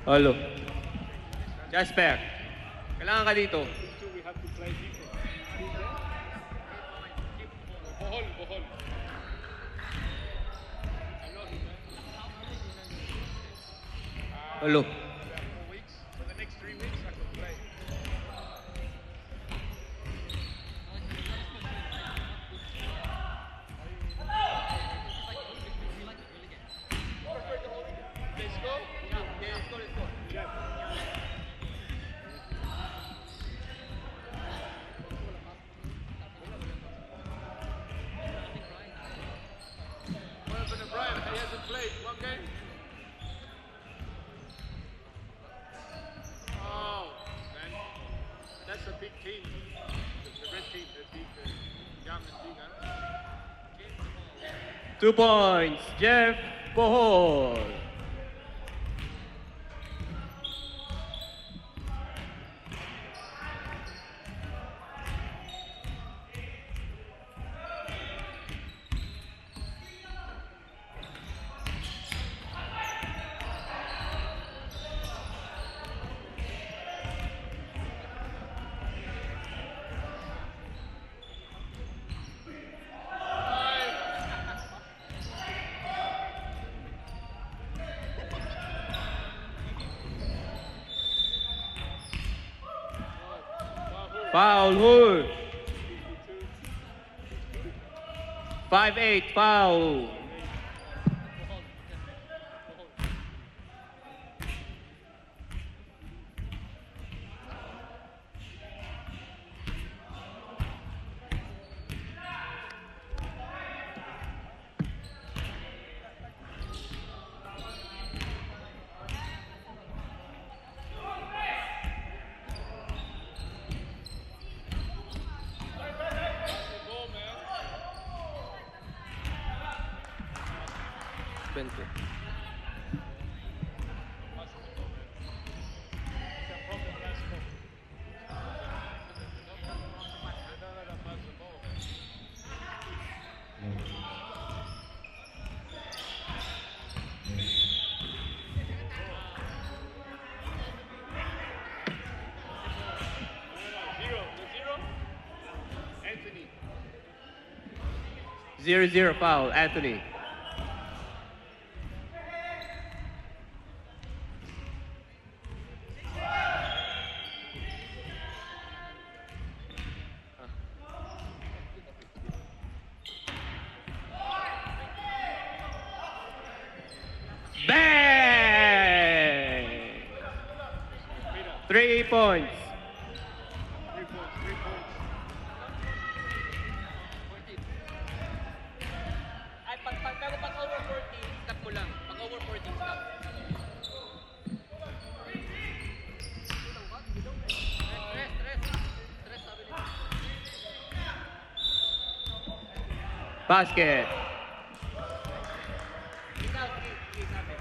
Halo. Jasper, kailangan ka dito. We have to play different. Bohol, Bohol. I know him, man. Halo. We have 4 weeks. For the next 3 weeks, I could play. Let's go. Yeah, let's go, let's go. Yeah. What happened to Brian? He hasn't played one game. Oh, man. That's a big team. The red team, the big, young and big, huh? 2 points, Jeff Bohol. Foul, Hul. 5-8, foul. Go, man. 20. Anthony. 0-0 foul, Anthony. Bang! 3 points. 3 points, 3 points. Ay, pero pag over 14, stop mo lang. Pag over 14, stop. Stress, sabi nila. Basket. Ikaw, three, sabi.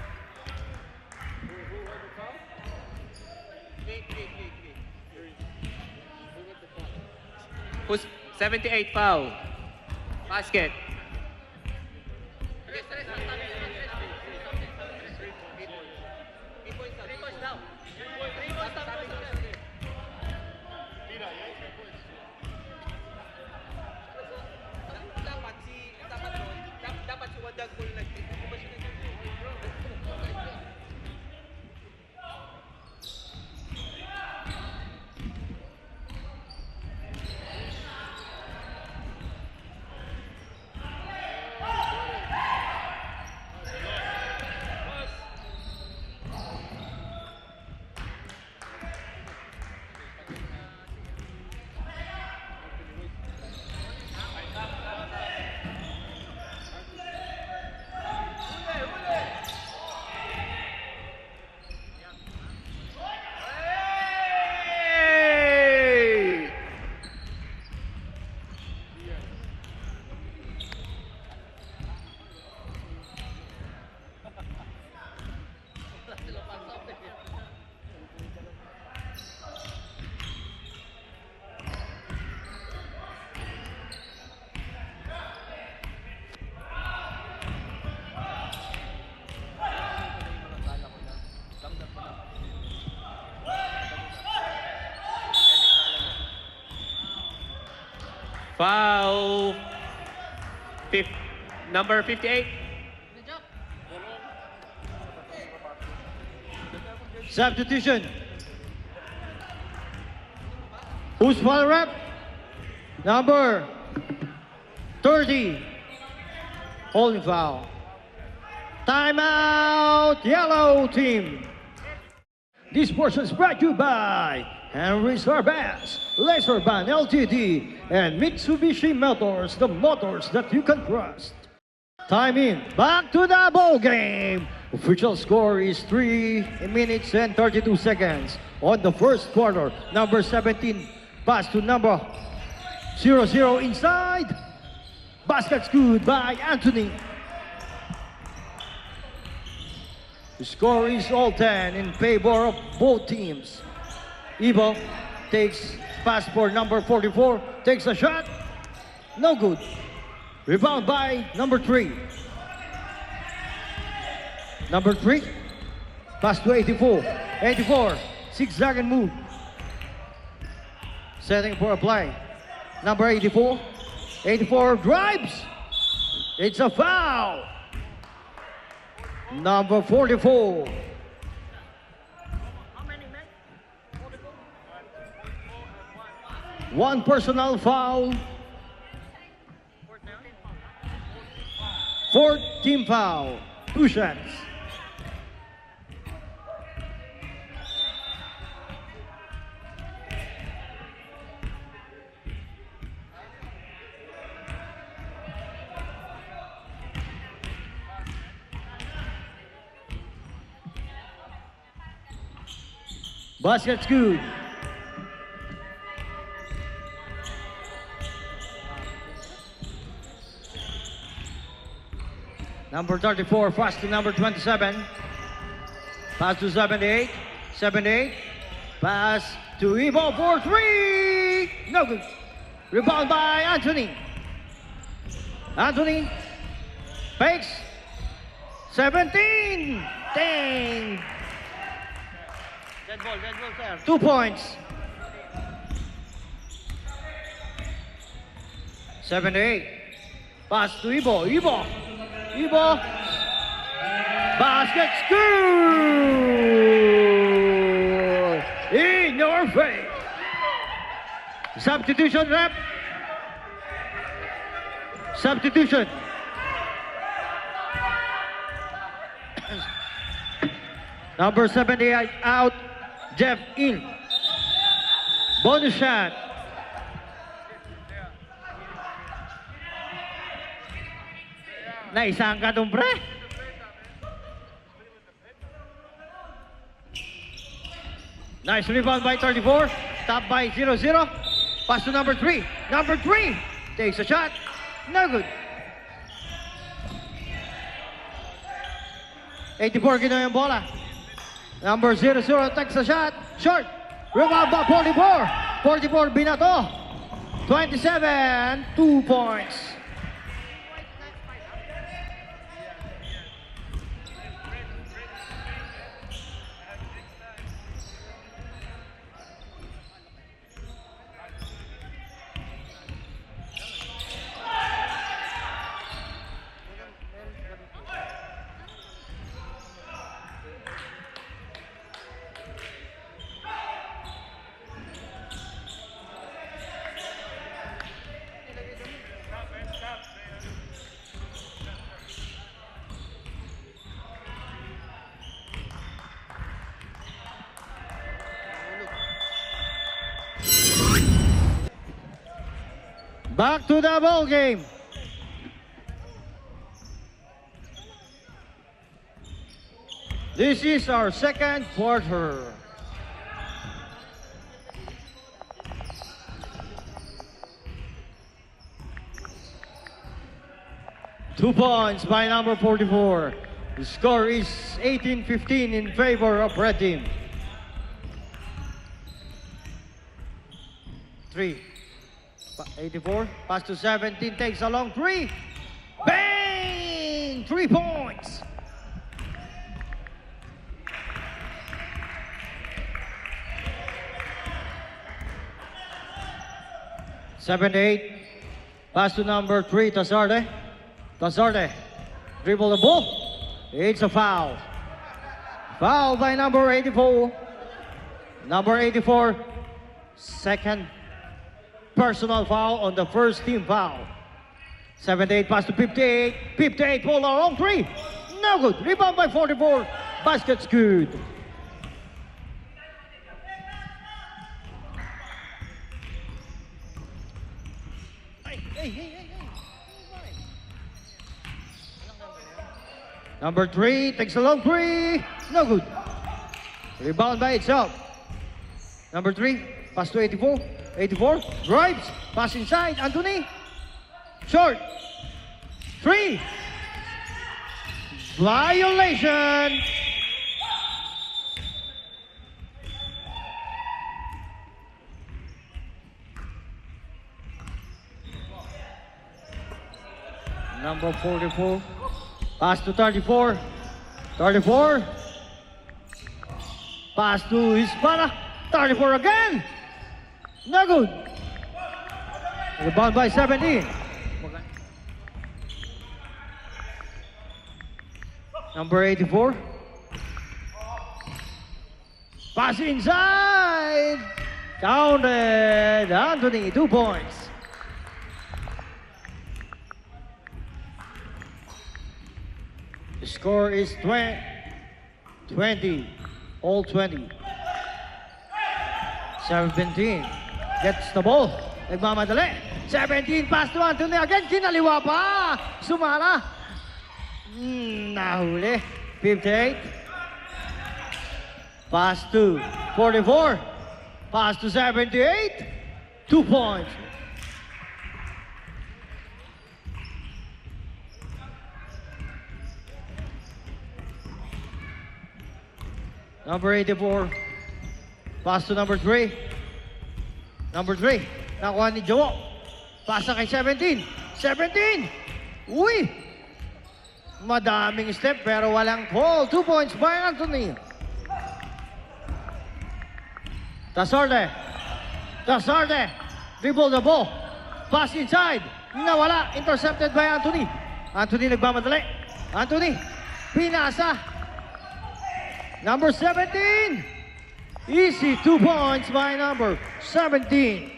Who had the foul? Three. Who got the foul? Who's 78 foul? Basket. Stress, sabi nila. Stress. 3 points daw. 3 points sabi nila. Tira, yeah, 3 points. Dapat si Wadag mo yung nag-tip. Di ba siya nag-tip? Foul. Number 58. Substitution. Who's foul rep? Number 30. Holding foul. Timeout, yellow team. This portion is brought to you by Henry Sarbas, Laserban Ltd, and Mitsubishi Motors, the motors that you can trust. Time in. Back to the ball game. Official score is 3 minutes and 32 seconds. On the first quarter, number 17 pass to number 00 inside. Basket's good by Anthony. The score is all 10 in favor of both teams. Ibo takes pass for number 44, takes a shot, no good. Rebound by number 3. Number 3, pass to 84. 84, zigzag move. Setting for a play. Number 84. 84 drives. It's a foul. Number 44. How many men? 44? One personal foul. Fourth team foul. 2 shots. Basket's good. Number 34, pass to number 27. Pass to 78. 78. Pass to Ivo for 3. No good. Rebound by Anthony. Anthony fakes. 17. Dang. Dead ball, sir. 2 points. 78. Pass to Ivo. Ivo. Basket's good. In your face. Substitution rep. Substitution. Number 78 out. Jeff in. Bonus shot. Naisang ka dun, pre. Nice rebound by 34. Top by 0-0. Pass to number 3. Number 3 takes a shot. No good. 84 ginawa yung bola. Number 0-0 takes a shot. Short. Rebound by 44. 44 binato. 27. 2 points. Back to the ball game. This is our second quarter. Two points by number 44. The score is 18-15 in favor of red team. 3. 84, pass to 17, takes a long 3. Bang! 3 points. Seven, 8, Pass to number 3, Tazarde. Tazarde. Dribble the ball. It's a foul. Foul by number 84. Number 84. Second personal foul on the first team foul. 78 pass to 58. 58 ball around 3. No good. Rebound by 44. Basket's good. Number 3 takes a long 3. No good. Rebound by itself. Number 3, pass to 84. 84, drives, pass inside, Anthony. Short. 3. Violation. Number 44. Pass to 34. 34. Pass to Hispana. 34 again. No good. Rebound by 17. Number 84. Pass inside. Counted. Anthony, 2 points. The score is 20. All 20. 17. Gets the ball. Nagmamadali. 17. Pass to Anthony again. Kinaliwa pa. Sumara. Nahuli. 58. Pass to 44. Pass to 78. 2 points. Number 84. Pass to number 3. Number 3. Nakuha ni Jowo. Pasa kay 17. 17. Uy! Madaming step pero walang call. 2 points by Anthony. Tazarde. Tazarde. Dribble the ball. Pass inside. Nawala. Intercepted by Anthony. Anthony nagmamadali. Anthony. Pinasa. Number 17. Easy 2 points by number 17.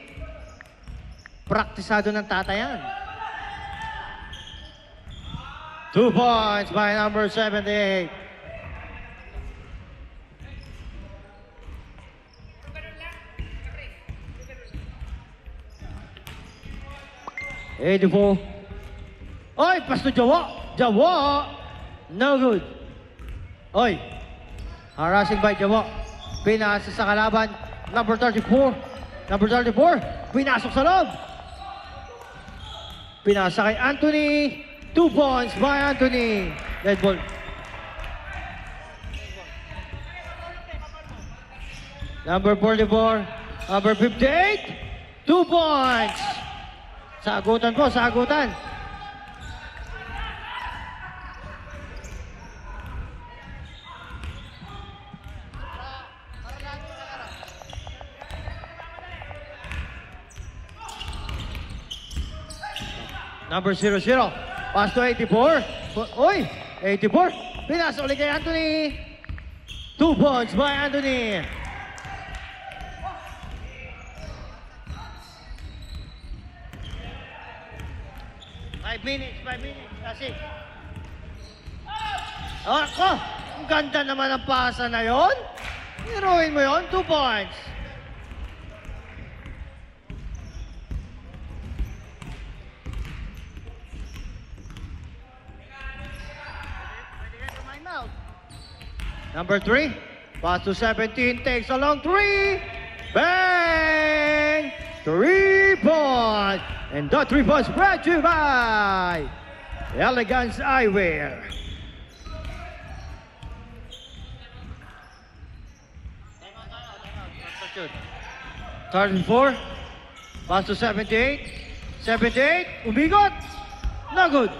Praktisado ng tatayan. 2 points by number 78. '84. Oy, pass to Jawa. Jawa. No good. Oy. Harassing by Jawa. Pinasa sa kalaban. Number 34. Number 34. Pinasok sa loob. Pinasa kay Anthony. 2 points by Anthony. Dead ball. Number 44. Number 58. 2 points. Sagutan po, sagutan. Number 00. Pass to 84. Oy! 84. Pinasa ulit kay Anthony. 2 points by Anthony. Five minutes. That's it. Ako! Ang ganda naman ang pasa na yon. Niruin mo yon. 2 points. Number 3, pass to 17, takes a long 3. Bang! 3 points. And that 3 points brought to you by Elegance Eyewear. Starting 4, pass to 78. 78, umigot. No good.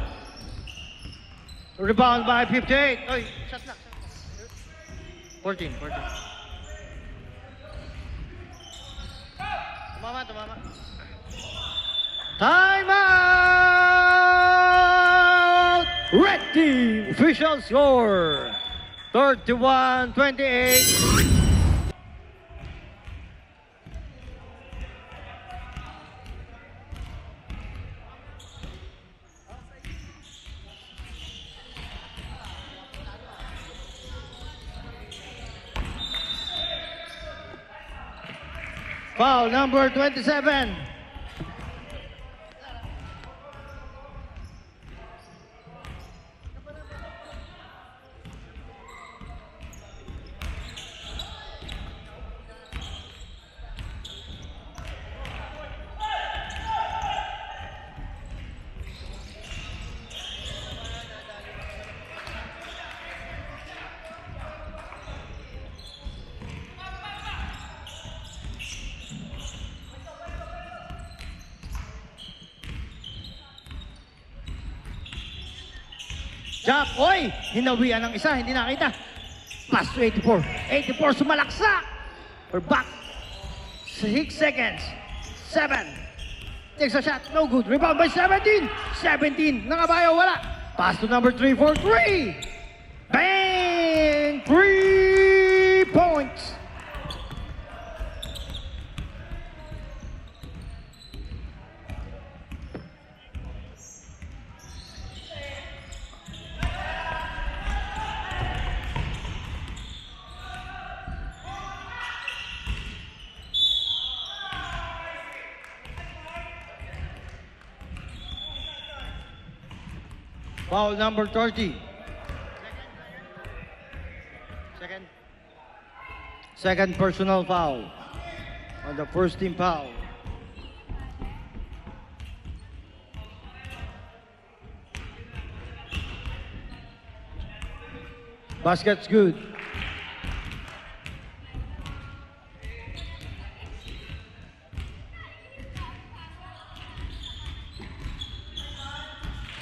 Rebound by 58. Oy, shot na. 14. Tumama. Time out! Red Team. Official score 31-28. Foul number 27. Jump, oy! Hinawian ng isa, hindi nakita. Pass to 84. 84 sumalaksak. We're back. 6 seconds. 7. Takes a shot, no good. Rebound by 17. 17. Nangabayo, wala. Pass to number 3 for 3. Bang! 3 points. Foul number 30. Second personal foul on the first team foul. Basket's good.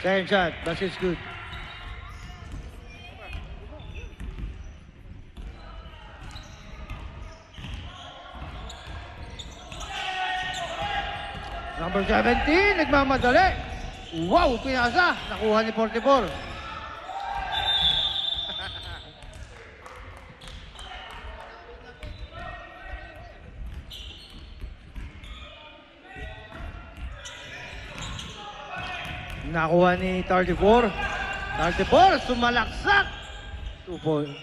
Second shot, basket's good. Number 17, nagmamadali. Wow, pinasa. Nakuha ni 44. Nakuha ni 34. 34, sumalaksak. 2 points.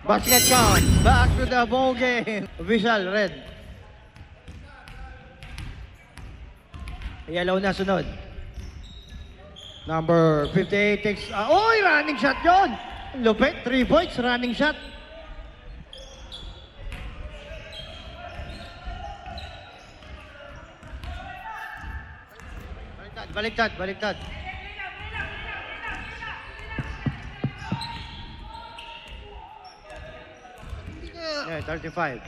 Basket count. Back to the ball game. Official, red. Yellow na sunod. Number 58 takes... oy, running shot yun! Lupit, 3 points, running shot. Baliktad, baliktad. Yeah, 35.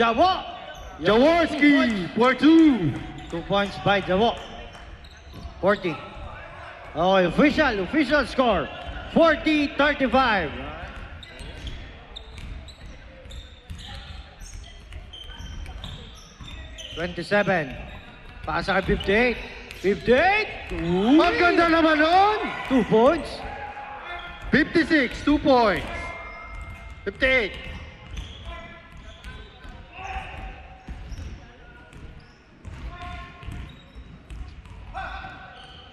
Jawo! Jaworski for 2. 2 points by Jawo. 40. Oh, official score. 40-35. 27. Pasa kay 58. 58! Ang ganda naman nun. 2 points. 56, 2 points. 58.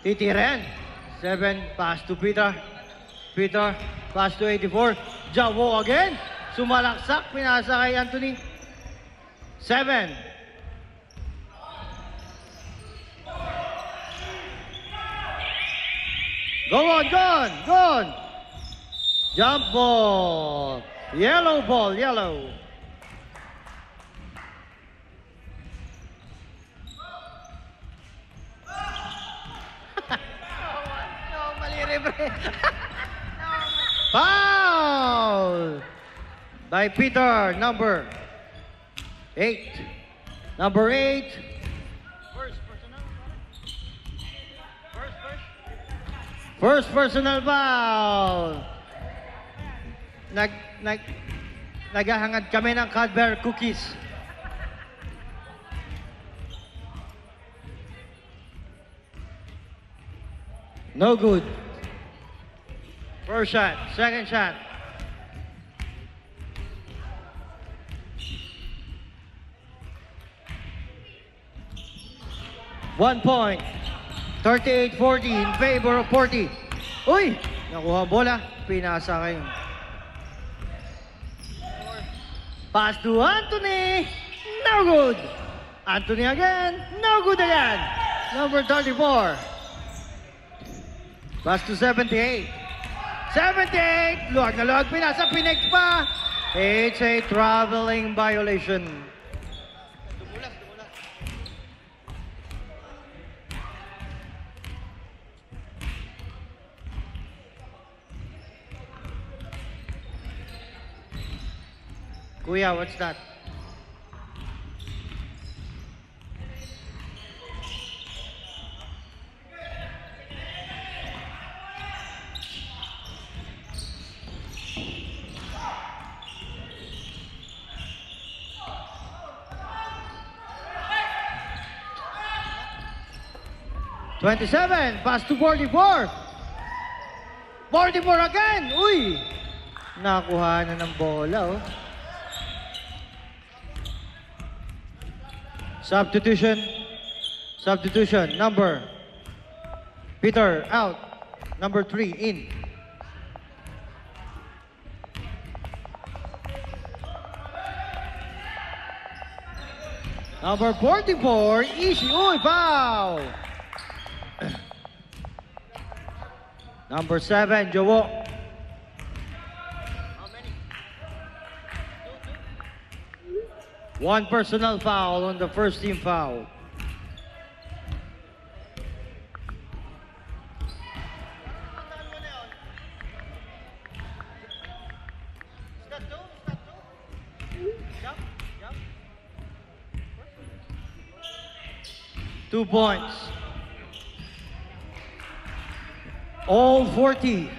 Titiren. 7, pass to Peter. Peter, pass to 84. Jawo again. Sumalaksak, pinasa kay Anthony. 7. Go on, go on, go on. Jump ball. Yellow ball, yellow. libre. Foul! By Peter, number 8. Number 8. First personal foul. Naghahangad kami ng Cadbury cookies. No good. First shot, second shot. One point. 38-40 in favor of 40. Uy! Nakuha ang bola. Pinasa kayo. Pass to Anthony. No good. Anthony again. No good again. Number 34. Pass to 78. 78. Luwag na luwag. Pinasa. Pinex pa. It's a traveling violation. Kuya, what's that? "27, pass to 44. 44 again. Uy! Nakuha na ng bola, oh. Substitution. Substitution. Number. Peter out. Number 3 in. Number 44, Ishi. Uy, foul! Number 7, Jowo. One personal foul on the first team foul. Two points. All 40.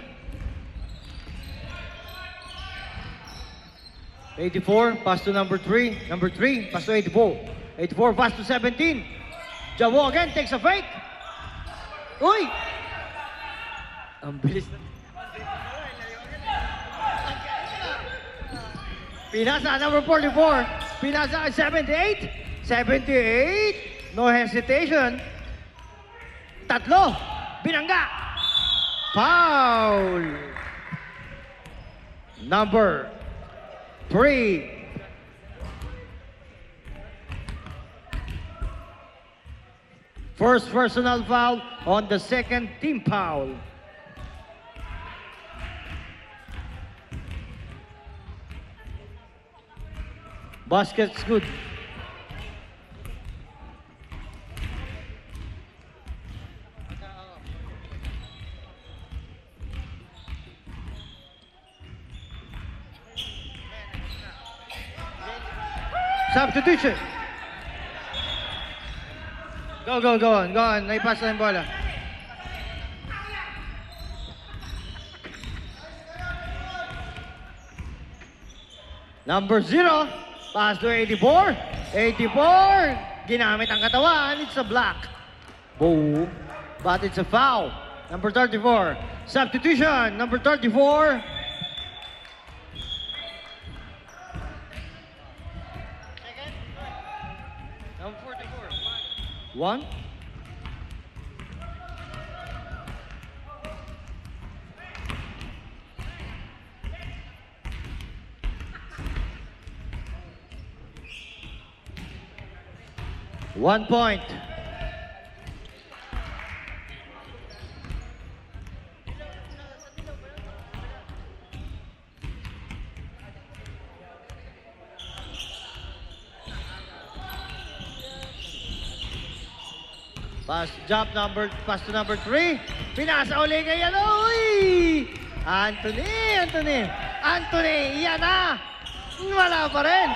84, pass to number 3. Number 3, pass to 84. 84, pass to 17. Jawo again, takes a fake. Uy! Ang bilis na. Pinasa, number 44. Pinasa, 78. 78. No hesitation. Tatlo. Binangga. Foul. Number 3. First personal foul on the second team foul. Basket's good. Substitution. Go on. Naipas na yung bola. Number 0, pass to 84. 84, ginamit ang katawan. It's a block. Boom. But it's a foul. Number 34, substitution. Number 34. Number 44. 1. One point. Pass to number 3. Pinasa uli kay ano? Uy! Anthony! Yan na! Wala pa rin!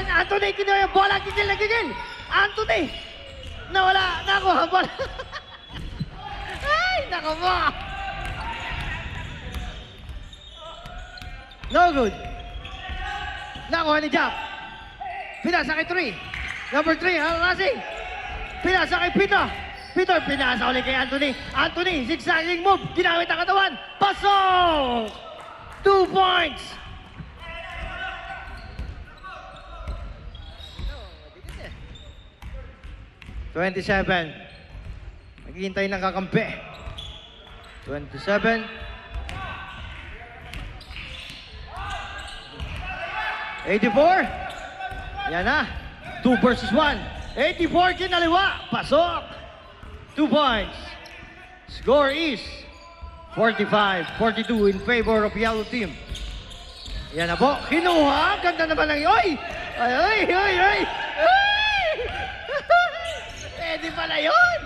Anthony, kinuha yung bola. Gigil! Anthony! Nawala! Nakuha ang bola! Ay! Naku mo! No good! Nakuha ni Jap. Pinasa kay 3. Number 3, Racing. Pinasa kay Peter. Pinasa ulit kay Anthony. Anthony, zigzagging move. Ginamit ang katawan. Pasok! 2 points! #27. Naghihintay ng kakampi. 27. 84. Yan na. 2 versus 1. 84 kinaliwa. Pasok. 2 points. Score is 45-42 in favor of yellow team. Yan na po. Kinuha. Ganda naman ng... Oy! Ay! Pwede pala yun.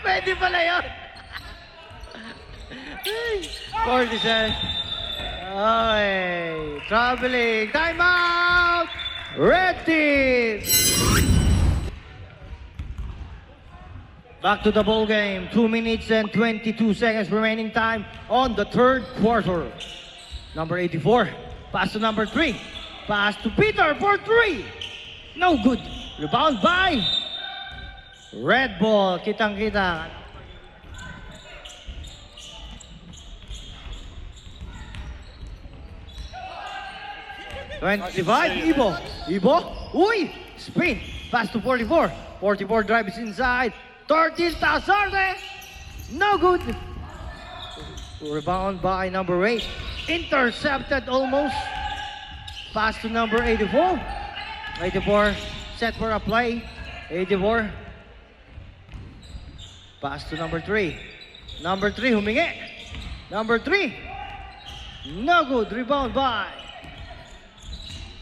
Pwede pala yun. 47. Okay. Traveling. Time out. Red team. Back to the ball game. 2 minutes and 22 seconds remaining time on the third quarter. Number 84. Pass to number 3. Pass to Peter for 3. No good. Rebound by Red Bull. Kitang-kita. 25, Ibo, uy, spin, pass to 44, 44 drives inside, 13, Tazarte, no good, rebound by number 8, intercepted almost, pass to number 84, 84, set for a play, 84, pass to number 3, number 3, humingi, number 3, no good, rebound by,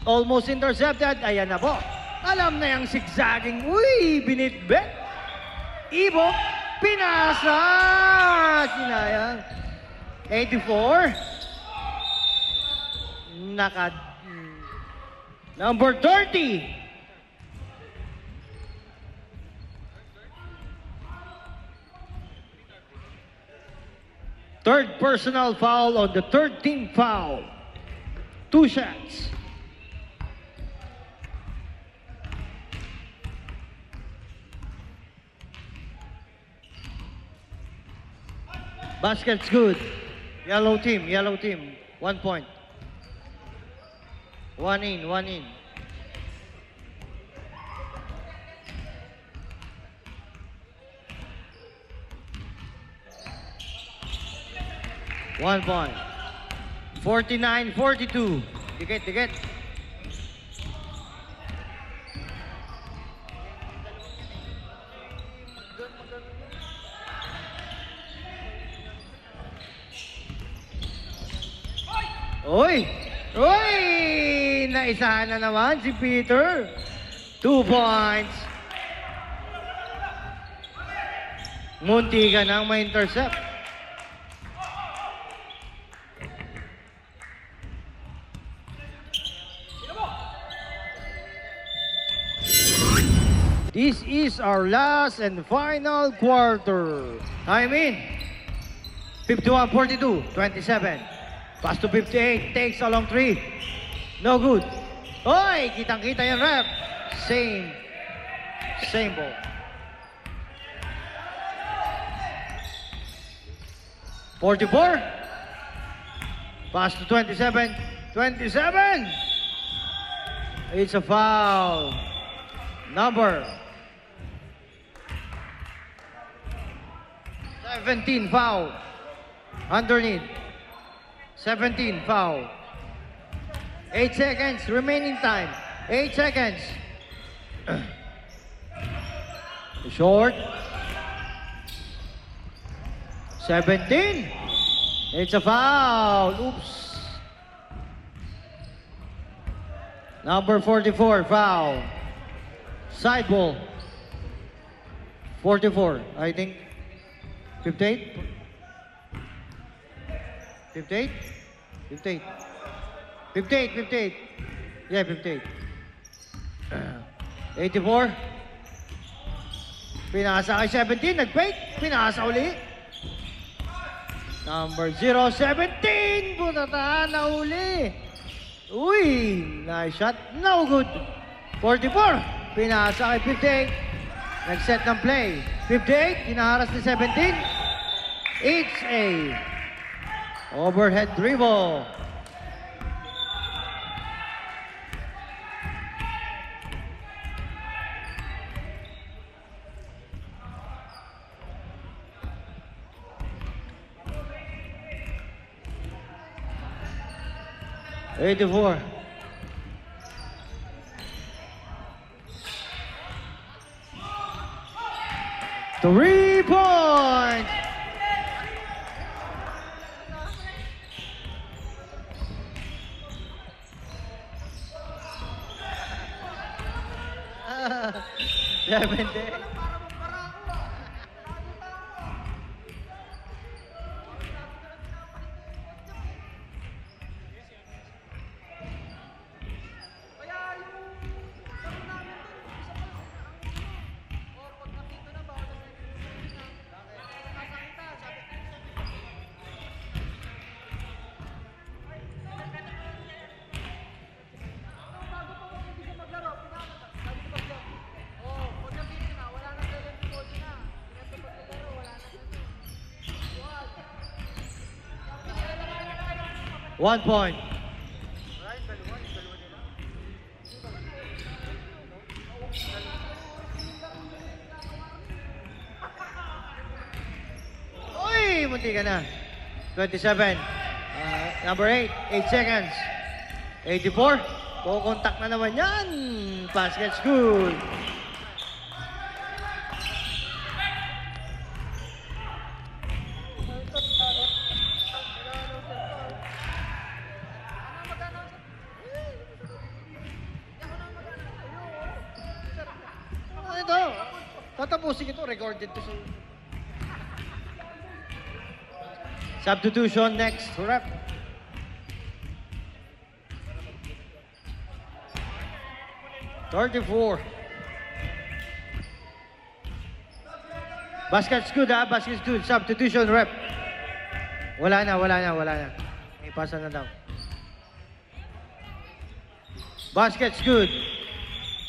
almost intercepted. Ayan na po. Alam na yung zigzagging. Uy, binitbit. Ibo, pinasa. Sinayang. 84. Number 30. Third personal foul on the third team foul. 2 shots. Basket's good. Yellow team. 1 point. 1 in. 1 point. 49-42. Dikit. Uy! Naisahan na naman si Peter. 2 points. Munti ka nang ma-intercept. This is our last and final quarter. Time in. 51-42, 27. Pass to 58, takes a long 3. No good. Oy, kitang-kita yung ref. Same ball. .44. Pass to 27. 27. It's a foul. Number 17 foul. Underneath. 17 foul. 8 seconds remaining time. 8 seconds. Short. 17. It's a foul. Oops. Number 44, foul. Side ball. 44, I think. 58? 58? 58. 58, 58. Yeah, 58. 84. Pinasa kay 17, nag-fake. Pinasa uli. Number 0, 17. Butata na uli. Uy, nice shot. No good. 44. Pinasa kay 58. Nag-set ng play. 58, hinaharas ni 17. It's a overhead dribble. Eighty-four. Three points. Seventeen. One point. Uy, munti ka na. 27. Number 8, 8 seconds. 84. Kukontak na naman yan. Basket's good. Ito, tatapusin ito, recorded to sa... Substitution next, rep. Thirty-four. Basket's good, ha? Basket's good. Substitution, rep. Wala na. Ipasa na daw. Basket's good.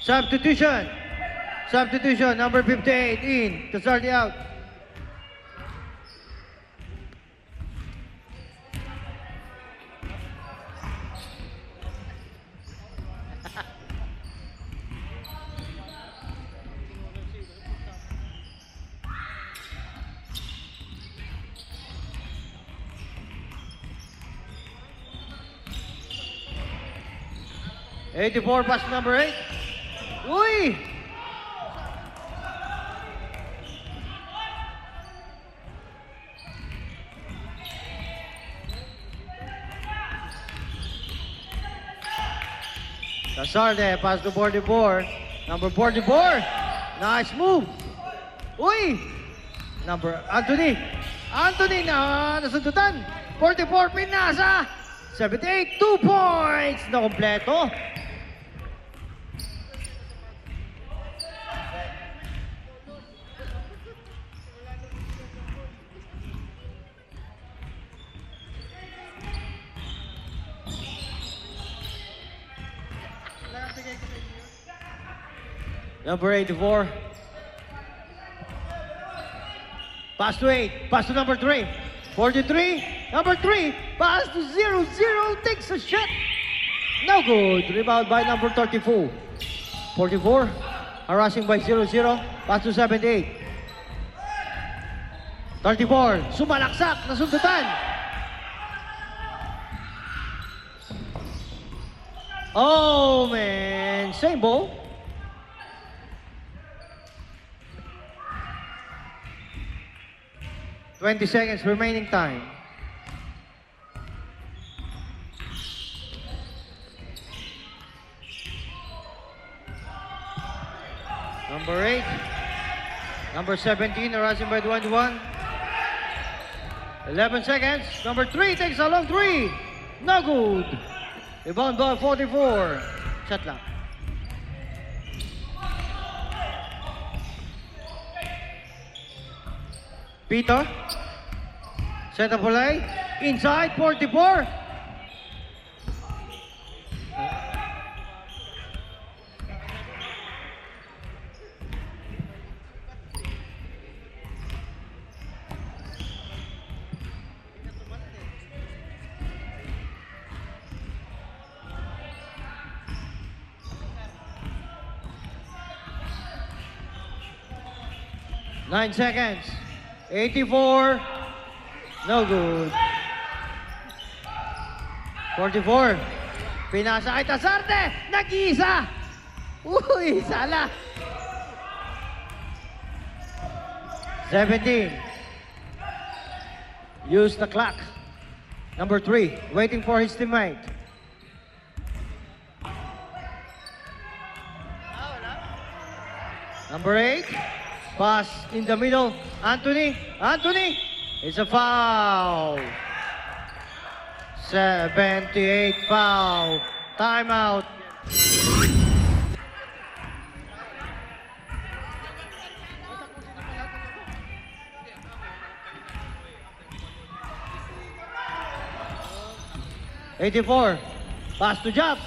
Substitution. Substitution, number 58, in to start it out. '84 pass number 8. Uy! Casarde, pass to 44. Number 44. Nice move. Uy! Number, Anthony. Anthony na nasundutan. 44, pinasa. 78, 2 points na kompleto. Number 84. Pass to 8. Pass to number 3. 43. Number 3. Pass to 0-0. Takes a shot. No good. Rebound by number 34. 44. Harassing by 0-0. Pass to 78. 34. Sumalaksak. Nasundutan. Oh, man. Same ball. $20 seconds remaining time. Number 8. Number 17, harassing by the 1-1. 11 seconds. Number 3 takes a long 3. No good. Rebound by 44. Shot lang. Peter. Set up play. Inside, 44. Nine seconds. 84. No good. 44. Pinasa kay Tasarte. Nag-iisa. Uy, sala. 17. Use the clock. Number 3. Waiting for his teammate. Number 8. Pass in the middle. Anthony. Anthony. It's a foul. 78 foul. Timeout. '84. Pass to Jump.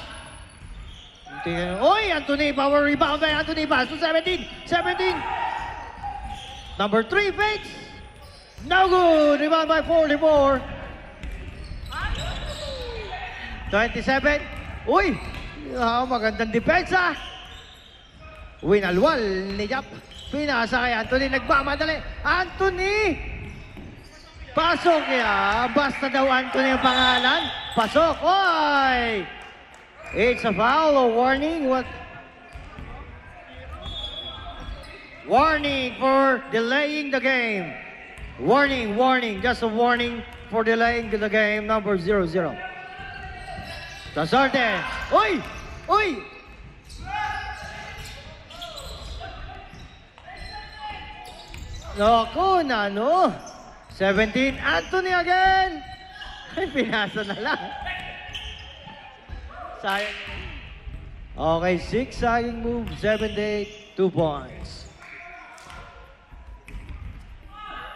Oy, Anthony, power rebound by Anthony. Pass to 17. 17. Number 3 fakes. No good. Rebound by 44. 27. Uy, magandang depensa. Winalwal ni Jap. Pinasa kay Anthony. Nagmamadali. Anthony! Pasok niya. Basta daw Anthony ang pangalan. Pasok. Oy! It's a foul or warning. What? Warning for delaying the game. Warning, warning. Just a warning for delaying the game. Number 00. Tasarte. Uy! Uy! Naku, nano. 17. Anthony again. Ay, pinasa na lang. Sayang. Okay, 6 sayang move. 78. 2 points.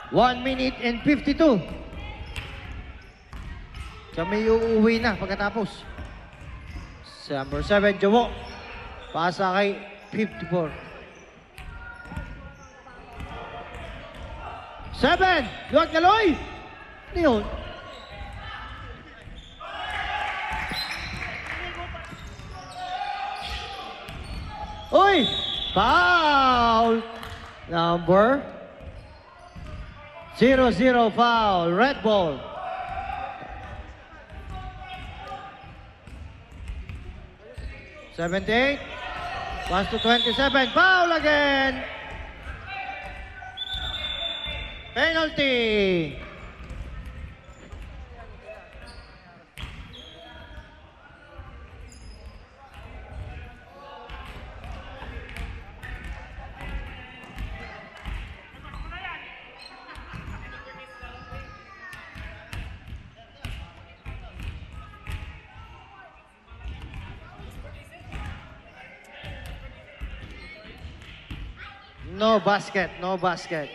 1 minute and 52. Kami uuwi na pagkatapos. Number 7, Jowo. Pasa kay 54. 7! Luwag Galoy! Ano yun? Uy! Foul! Number 00 foul. Red ball. '78. Pass to 27. Foul again. Penalty. No basket, no basket.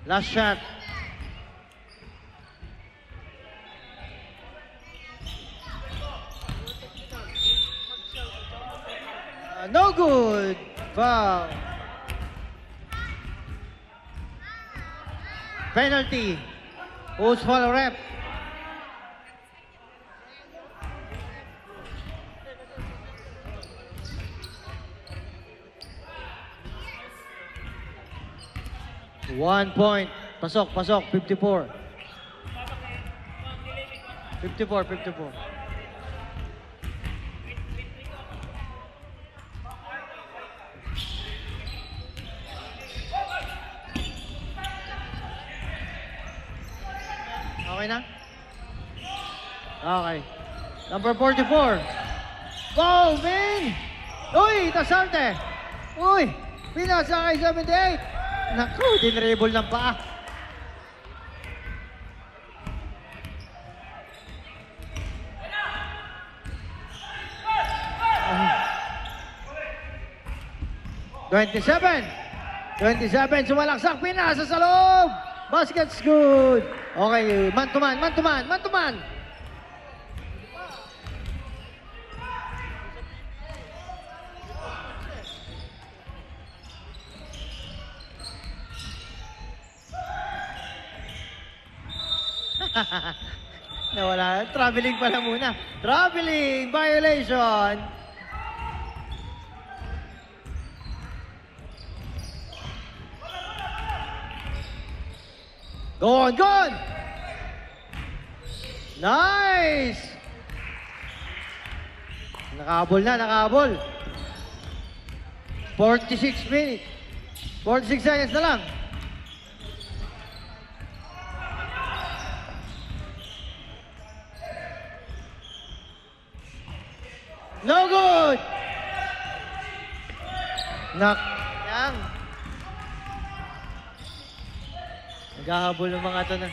Last shot. No good. Foul. Penalty. Who's follow rep? One point. Pasok, pasok. 54. 54, 54. Okay na? Okay. Number 44. Goal, man! Uy, Tasarte! Uy! Pinasa kay 78. Naku, dinribble ng paa. Ah. 27, sumalaksak, pinasa sa loob. Basket's good. Okay, man to man, man to man, man to man. Nawala. Traveling pala muna. Traveling violation. Go on, go on! Nice! Nakahabol na, nakahabol. 46 minutes. 46 seconds na lang. No good! Yang. Naghahabol ng mga ito na.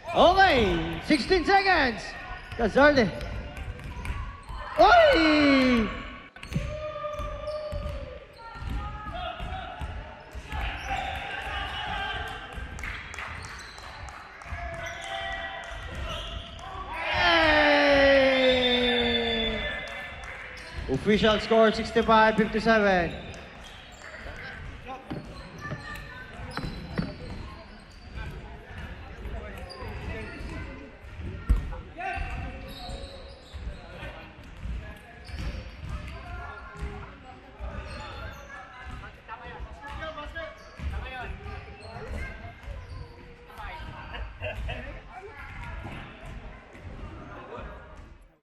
Okay, 16 seconds. Casarde. Oy! Yay! Official score 65-57.